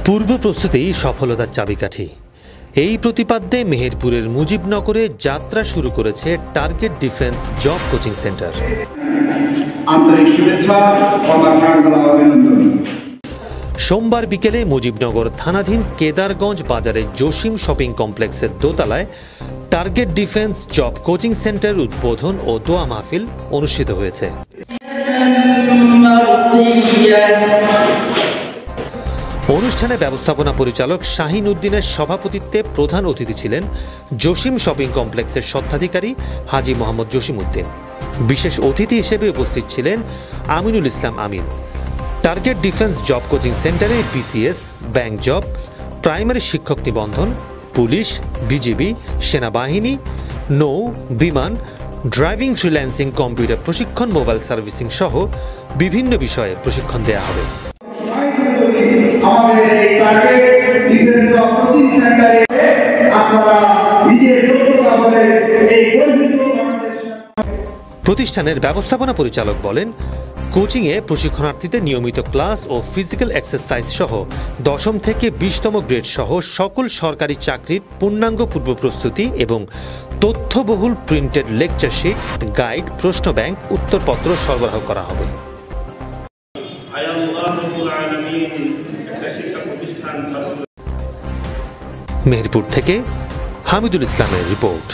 পূর্ব প্রস্তুতি সফলতার চাবিকাঠি। এই প্রতিপাদ্যে মেহেরপুরের মুজিবনগরে যাত্রা শুরু করেছে target defence job coaching centre. সোমবার বিকেলে মুজিবনগর থানাধীন কেদারগঞ্জ বাজারে জসিম শপিং কমপ্লেক্সের দোতলায় target defence job coaching centre উদ্বোধন ও দোয়া মাহফিল অনুষ্ঠিত হয়েছে। অনুষ্ঠানে ব্যবস্থাপনা পরিচালক শাহিন উদ্দিনের সভাপতিত্বে প্রধান অতিথি ছিলেন জসিম শপিং কমপ্লেক্সের স্বত্বাধিকারী হাজী মোহাম্মদ জসিম উদ্দিন। বিশেষ অতিথি হিসেবে উপস্থিত ছিলেন আমিনুল ইসলাম আমিন। টার্গেট ডিফেন্স জব কোচিং সেন্টারে বিসিএস, ব্যাংক জব, প্রাইমারি শিক্ষক নিবন্ধন, পুলিশ, বিজিবি, সেনাবাহিনী, নৌ, বিমান, ড্রাইভিং, ফ্রিল্যান্সিং, কম্পিউটার প্রশিক্ষণ, মোবাইল সার্ভিসিং সহ বিভিন্ন বিষয়ে প্রশিক্ষণ দেওয়া হবে। প্রতিষ্ঠানের ব্যবস্থাপনা পরিচালক বলেন, কোচিংয়ে প্রশিক্ষণার্থীদের নিয়মিত ক্লাস ও ফিজিক্যাল এক্সারসাইজ সহ ১০ম থেকে ২০তম গ্রেড সহ সকল সরকারি চাকরির পূর্ণাঙ্গ পূর্ব প্রস্তুতি এবং তথ্যবহুল প্রিন্টেড লেকচার শিট, গাইড, প্রশ্ন ব্যাংক, উত্তরপত্র সরবরাহ করা হবে। মেহেরপুর থেকে হামিদুল ইসলামের রিপোর্ট।